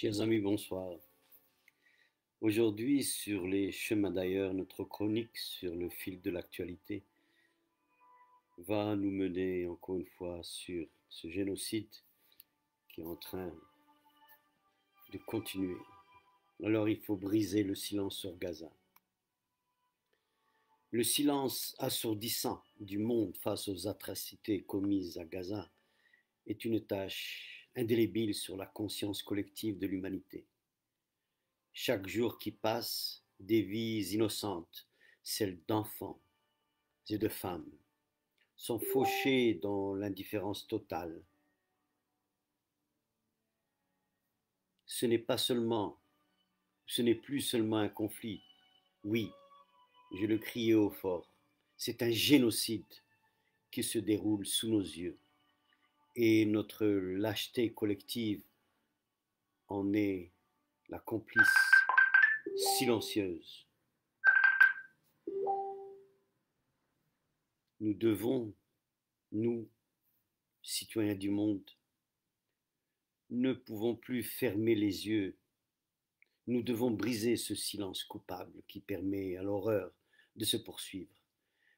Chers amis, bonsoir. Aujourd'hui, sur les chemins d'ailleurs, notre chronique sur le fil de l'actualité va nous mener encore une fois sur ce génocide qui est en train de continuer. Alors il faut briser le silence sur Gaza. Le silence assourdissant du monde face aux atrocités commises à Gaza est une tâche indélébile sur la conscience collective de l'humanité. Chaque jour qui passe, des vies innocentes, celles d'enfants et de femmes, sont fauchées dans l'indifférence totale. Ce n'est plus seulement un conflit. Oui, je le criais haut fort. C'est un génocide qui se déroule sous nos yeux. Et notre lâcheté collective en est la complice silencieuse. Nous devons, nous, citoyens du monde, ne pouvons plus fermer les yeux. Nous devons briser ce silence coupable qui permet à l'horreur de se poursuivre.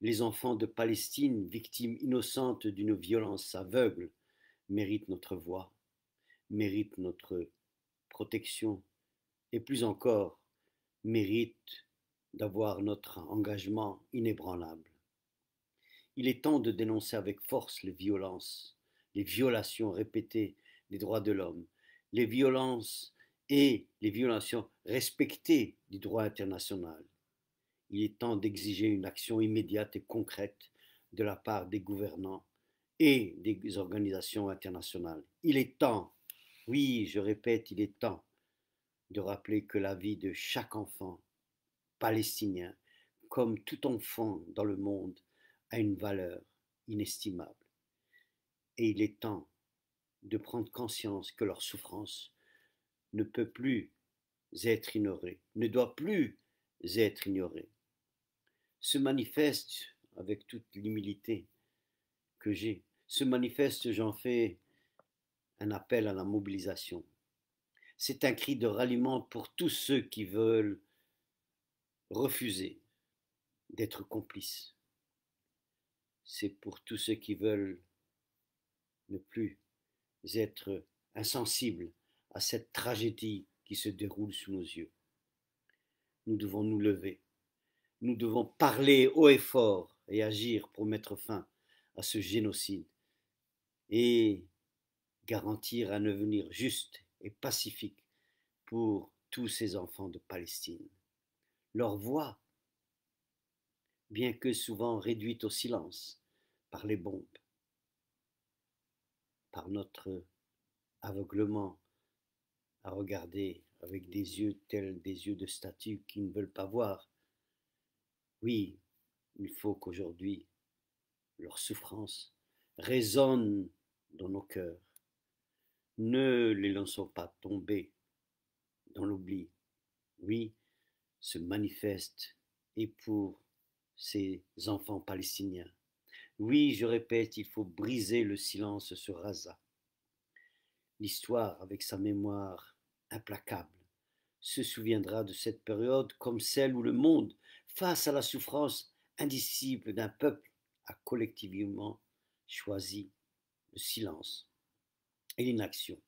Les enfants de Palestine, victimes innocentes d'une violence aveugle, méritent notre voix, méritent notre protection et plus encore, méritent d'avoir notre engagement inébranlable. Il est temps de dénoncer avec force les violences, les violations répétées des droits de l'homme, les violences et les violations respectées du droit international. Il est temps d'exiger une action immédiate et concrète de la part des gouvernants et des organisations internationales. Il est temps, oui, je répète, il est temps de rappeler que la vie de chaque enfant palestinien, comme tout enfant dans le monde, a une valeur inestimable. Et il est temps de prendre conscience que leur souffrance ne peut plus être ignorée, ne doit plus être ignorée. Ce manifeste, avec toute l'humilité que j'ai, ce manifeste, j'en fais un appel à la mobilisation. C'est un cri de ralliement pour tous ceux qui veulent refuser d'être complices. C'est pour tous ceux qui veulent ne plus être insensibles à cette tragédie qui se déroule sous nos yeux. Nous devons nous lever. Nous devons parler haut et fort et agir pour mettre fin à ce génocide et garantir un avenir juste et pacifique pour tous ces enfants de Palestine. Leur voix, bien que souvent réduite au silence par les bombes, par notre aveuglement à regarder avec des yeux tels des yeux de statues qui ne veulent pas voir. Oui, il faut qu'aujourd'hui leur souffrance résonne dans nos cœurs. Ne les laissons pas tomber dans l'oubli. Oui, ce manifeste est pour ces enfants palestiniens. Oui, je répète, il faut briser le silence sur Gaza. L'histoire, avec sa mémoire implacable, se souviendra de cette période comme celle où le monde, face à la souffrance indicible d'un peuple, a collectivement choisi le silence et l'inaction.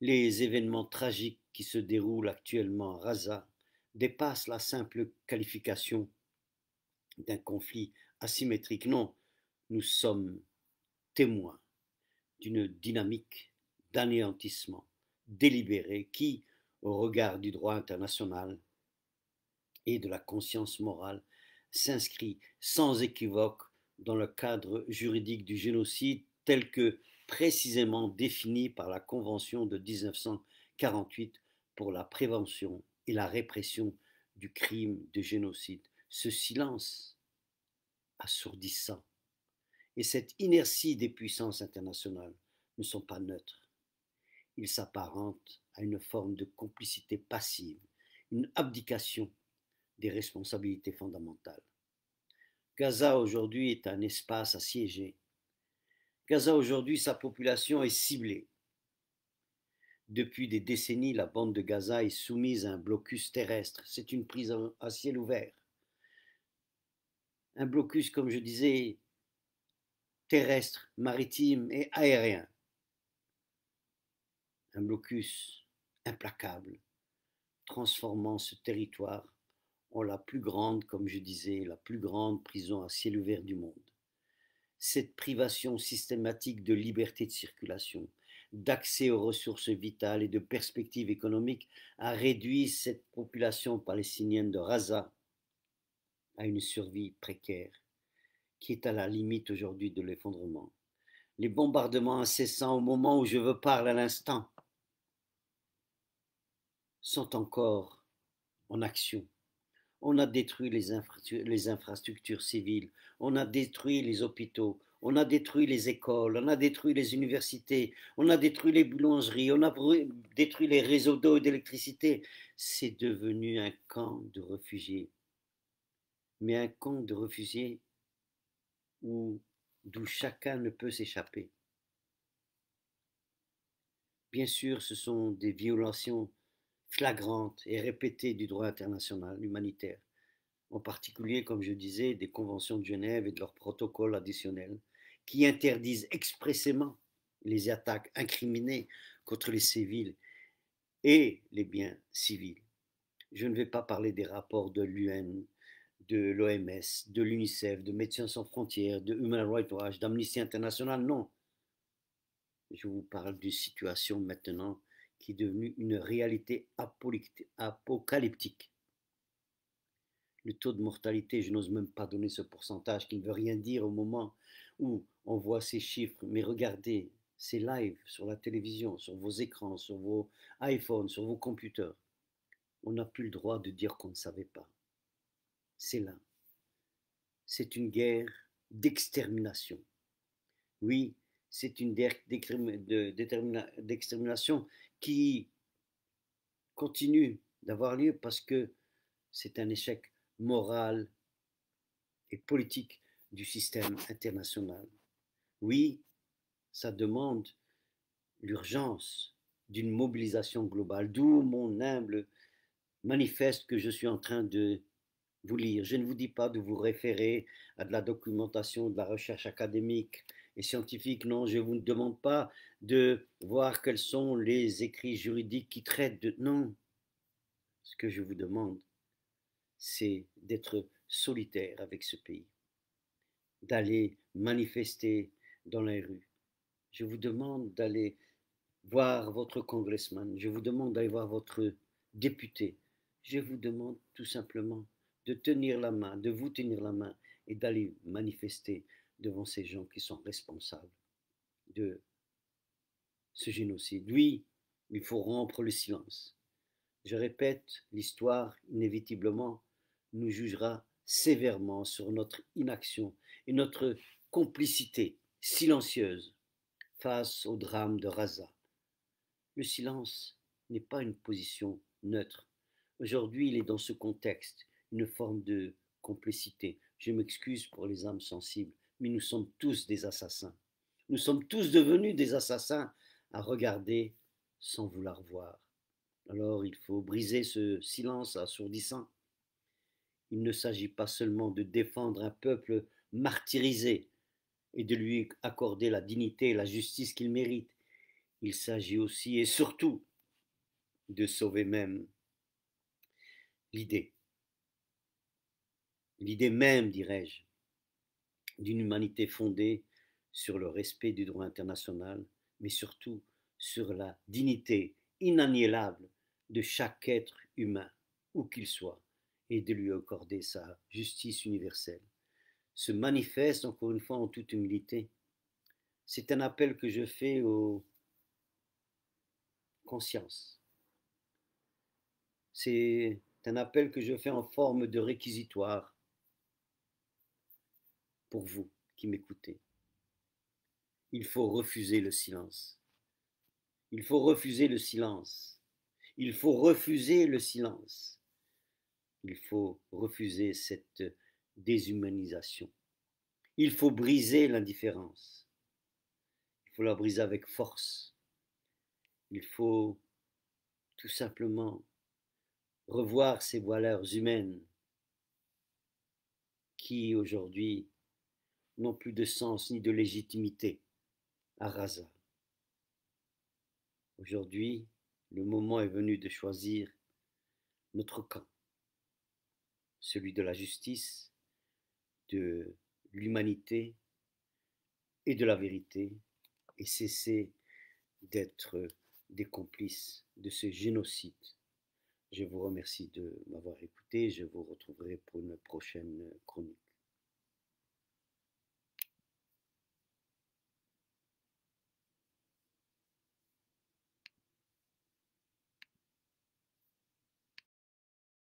Les événements tragiques qui se déroulent actuellement à Gaza dépassent la simple qualification d'un conflit asymétrique. Non, nous sommes témoins d'une dynamique d'anéantissement délibéré qui, au regard du droit international et de la conscience morale, s'inscrit sans équivoque dans le cadre juridique du génocide tel que précisément défini par la Convention de 1948 pour la prévention et la répression du crime de génocide. Ce silence assourdissant et cette inertie des puissances internationales ne sont pas neutres. Ils s'apparentent à une forme de complicité passive, une abdication des responsabilités fondamentales. Gaza aujourd'hui est un espace assiégé. Gaza aujourd'hui, sa population est ciblée. Depuis des décennies, la bande de Gaza est soumise à un blocus terrestre. C'est une prison à ciel ouvert. Un blocus, comme je disais, terrestre, maritime et aérien. Un blocus implacable, transformant ce territoire en la plus grande, comme je disais, la plus grande prison à ciel ouvert du monde. Cette privation systématique de liberté de circulation, d'accès aux ressources vitales et de perspectives économiques a réduit cette population palestinienne de Gaza à une survie précaire qui est à la limite aujourd'hui de l'effondrement. Les bombardements incessants au moment où je vous parle à l'instant sont encore en action. On a détruit les infrastructures civiles, on a détruit les hôpitaux, on a détruit les écoles, on a détruit les universités, on a détruit les boulangeries, on a détruit les réseaux d'eau et d'électricité. C'est devenu un camp de réfugiés. Mais un camp de réfugiés d'où chacun ne peut s'échapper. Bien sûr, ce sont des violations flagrantes et répétées du droit international humanitaire, en particulier, comme je disais, des conventions de Genève et de leurs protocoles additionnels, qui interdisent expressément les attaques incriminées contre les civils et les biens civils. Je ne vais pas parler des rapports de l'UN, de l'OMS, de l'UNICEF, de Médecins sans frontières, de Human Rights Watch, d'Amnesty International, non. Je vous parle d'une situation maintenant qui est devenue une réalité apocalyptique. Le taux de mortalité, je n'ose même pas donner ce pourcentage qui ne veut rien dire au moment où on voit ces chiffres, mais regardez, c'est live sur la télévision, sur vos écrans, sur vos iPhones, sur vos computers. On n'a plus le droit de dire qu'on ne savait pas. C'est là. C'est une guerre d'extermination. Oui, c'est une guerre d'extermination qui continue d'avoir lieu parce que c'est un échec moral et politique du système international. Oui, ça demande l'urgence d'une mobilisation globale, d'où mon humble manifeste que je suis en train de vous lire. Je ne vous dis pas de vous référer à de la documentation, de la recherche académique et scientifique. Non, je ne vous demande pas de voir quels sont les écrits juridiques qui traitent de... Non, ce que je vous demande, c'est d'être solitaire avec ce pays, d'aller manifester dans les rues. Je vous demande d'aller voir votre congressman, je vous demande d'aller voir votre député. Je vous demande tout simplement de tenir la main, de vous tenir la main et d'aller manifester devant ces gens qui sont responsables de ce génocide. Oui, il faut rompre le silence. Je répète, l'histoire, inévitablement, nous jugera sévèrement sur notre inaction et notre complicité silencieuse face au drame de Gaza. Le silence n'est pas une position neutre. Aujourd'hui, il est dans ce contexte une forme de complicité. Je m'excuse pour les âmes sensibles, mais nous sommes tous des assassins. Nous sommes tous devenus des assassins à regarder sans vouloir voir. Alors il faut briser ce silence assourdissant. Il ne s'agit pas seulement de défendre un peuple martyrisé et de lui accorder la dignité et la justice qu'il mérite. Il s'agit aussi et surtout de sauver même l'idée même, dirais-je, d'une humanité fondée sur le respect du droit international, mais surtout sur la dignité inaliénable de chaque être humain, où qu'il soit, et de lui accorder sa justice universelle. Ce manifeste, encore une fois, en toute humilité, c'est un appel que je fais aux consciences. C'est un appel que je fais en forme de réquisitoire pour vous qui m'écoutez. Il faut refuser le silence. Il faut refuser le silence. Il faut refuser le silence. Il faut refuser cette déshumanisation. Il faut briser l'indifférence. Il faut la briser avec force. Il faut tout simplement revoir ces valeurs humaines qui aujourd'hui n'ont plus de sens ni de légitimité à Gaza. Aujourd'hui, le moment est venu de choisir notre camp, celui de la justice, de l'humanité et de la vérité, et cesser d'être des complices de ce génocide. Je vous remercie de m'avoir écouté. Je vous retrouverai pour une prochaine chronique.